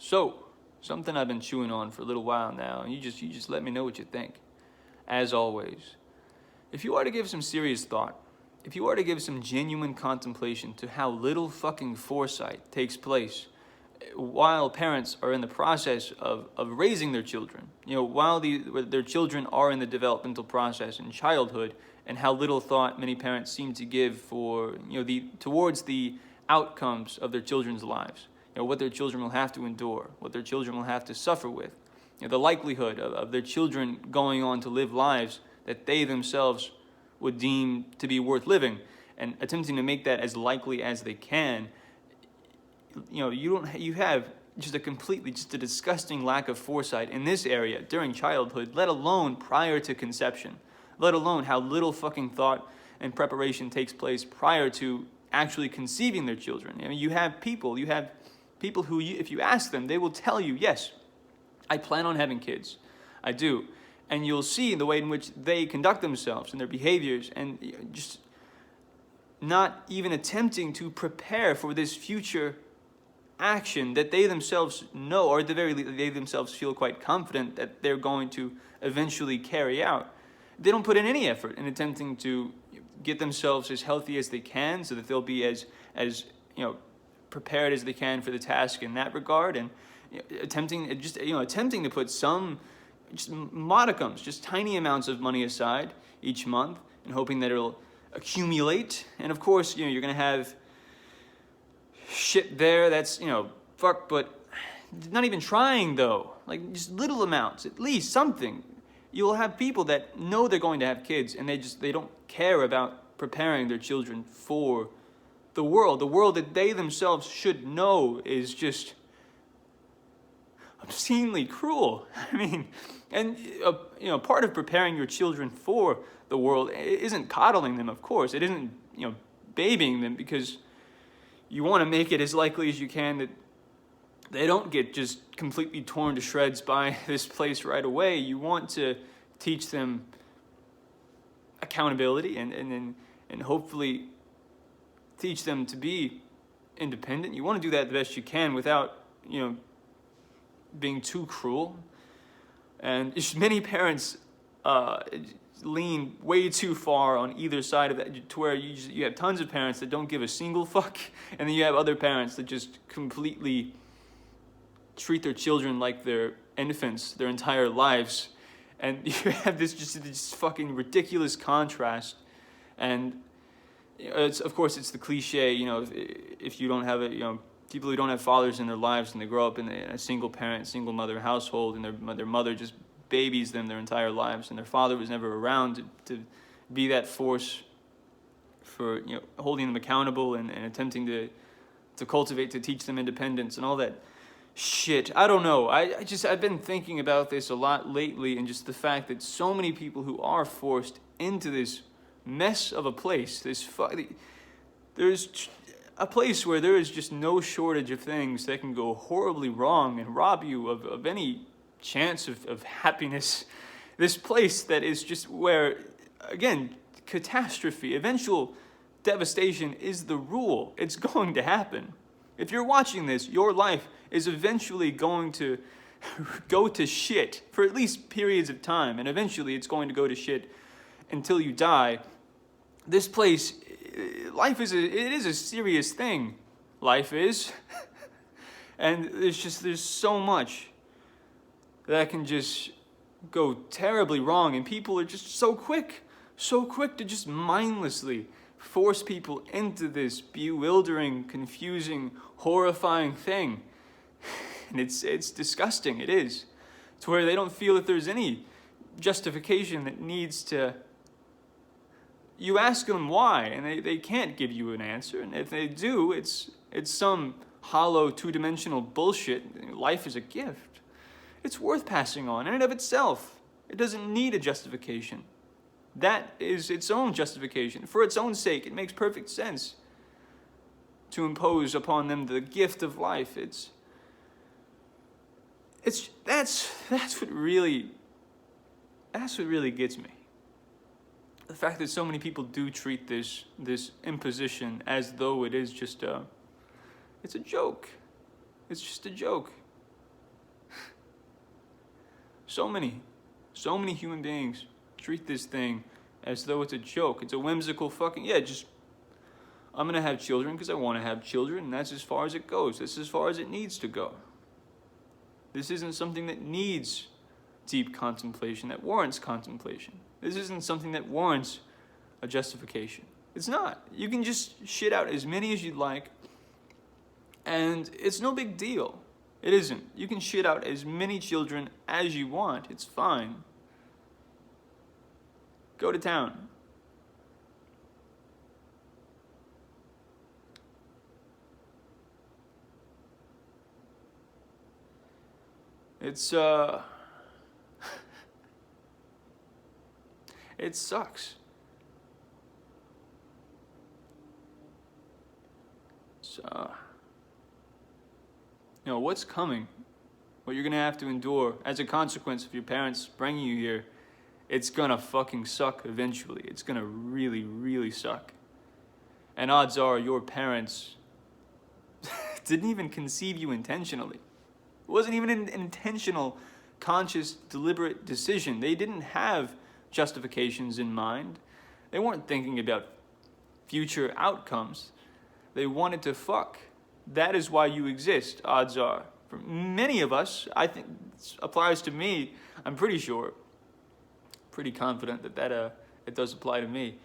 So, something I've been chewing on for a little while now, and you just let me know what you think. As always, if you are to give some serious thought, if you are to give some genuine contemplation to how little fucking foresight takes place while parents are in the process of raising their children, while their children are in the developmental process in childhood, and how little thought many parents seem to give for, towards the outcomes of their children's lives, what their children will have to endure, what their children will have to suffer with, the likelihood of their children going on to live lives that they themselves would deem to be worth living, and attempting to make that as likely as they can. You have just a disgusting lack of foresight in this area during childhood, let alone prior to conception, let alone how little fucking thought and preparation takes place prior to actually conceiving their children. You have people who, if you ask them, they will tell you, yes, I plan on having kids. I do. And you'll see the way in which they conduct themselves and their behaviors, and just not even attempting to prepare for this future action that they themselves know, or at the very least they themselves feel quite confident that they're going to eventually carry out. They don't put in any effort in attempting to get themselves as healthy as they can, so that they'll be as prepared as they can for the task in that regard, and attempting to put some just modicums, just tiny amounts of money aside each month, and hoping that it'll accumulate. And of course, you're gonna have shit there that's fuck, but not even trying though, like just little amounts, at least something. You'll have people that know they're going to have kids, and they don't care about preparing their children for the world that they themselves should know is just obscenely cruel. I mean, and part of preparing your children for the world isn't coddling them, of course. It isn't babying them, because you want to make it as likely as you can that they don't get just completely torn to shreds by this place right away. You want to teach them accountability, and hopefully teach them to be independent. You want to do that the best you can without being too cruel. And many parents lean way too far on either side of that, to where you have tons of parents that don't give a single fuck, and then you have other parents that just completely treat their children like they're infants their entire lives. And you have this fucking ridiculous contrast. And it's the cliche, if you don't have people who don't have fathers in their lives, and they grow up in a single parent, single mother household, and their mother just babies them their entire lives, and their father was never around to be that force for holding them accountable, and attempting to cultivate, to teach them independence and all that shit. I don't know. I've been thinking about this a lot lately, and just the fact that so many people who are forced into this mess of a place, there's a place where there is just no shortage of things that can go horribly wrong and rob you of any chance of happiness. This place that is just where, again, catastrophe, eventual devastation is the rule. It's going to happen. If you're watching this, your life is eventually going to go to shit for at least periods of time, and eventually it's going to go to shit until you die. This place, life is a serious thing. Life is. And there's so much that can just go terribly wrong, and people are just so quick to just mindlessly force people into this bewildering, confusing, horrifying thing. And it's disgusting. It is. To where they don't feel that there's any justification that needs to. You ask them why, and they can't give you an answer. And if they do, it's some hollow, two-dimensional bullshit. Life is a gift. It's worth passing on in and of itself. It doesn't need a justification. That is its own justification. For its own sake, it makes perfect sense to impose upon them the gift of life. That's what really gets me. The fact that so many people do treat this imposition as though it is just it's a joke. It's just a joke. So many human beings treat this thing as though it's a joke. It's a whimsical fucking, yeah, just, I'm gonna have children because I want to have children, and that's as far as it goes. That's as far as it needs to go. This isn't something that needs deep contemplation, that warrants contemplation. This isn't something that warrants a justification. It's not. You can just shit out as many as you'd like, and it's no big deal. It isn't. You can shit out as many children as you want. It's fine. Go to town. It's, it sucks. So, you know, what's coming, what you're gonna have to endure as a consequence of your parents bringing you here, it's gonna fucking suck eventually. It's gonna really, really suck. And odds are your parents didn't even conceive you intentionally. It wasn't even an intentional, conscious, deliberate decision. They didn't have justifications in mind. They weren't thinking about future outcomes. They wanted to fuck. That is why you exist, odds are. For many of us, I think this applies to me, I'm pretty sure, pretty confident that it does apply to me.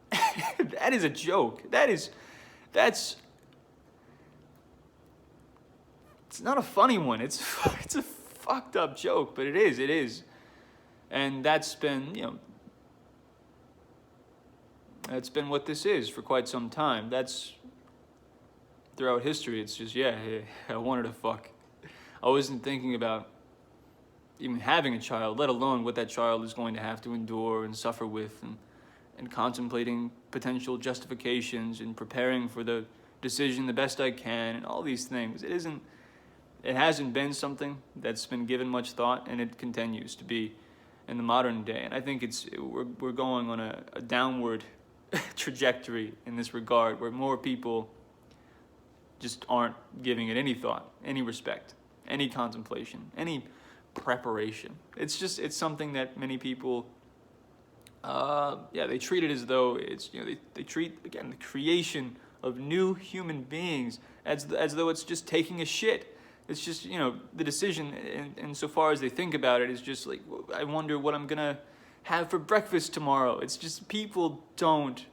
That is a joke. That's it's not a funny one. It's a fucked up joke, but it is. And that's been, you know, that's been what this is for quite some time. That's throughout history. It's just, yeah, I wanted to fuck. I wasn't thinking about even having a child, let alone what that child is going to have to endure and suffer with, and contemplating potential justifications and preparing for the decision the best I can and all these things. It hasn't been something that's been given much thought, and it continues to be in the modern day. And I think we're going on a downward trajectory in this regard, where more people just aren't giving it any thought, any respect, any contemplation, any preparation. It's something that many people, they treat it as though it's, you know, they treat, again, the creation of new human beings as though it's just taking a shit. It's just, you know, the decision, and so far as they think about it, is just like, I wonder what I'm gonna have for breakfast tomorrow. It's just, people don't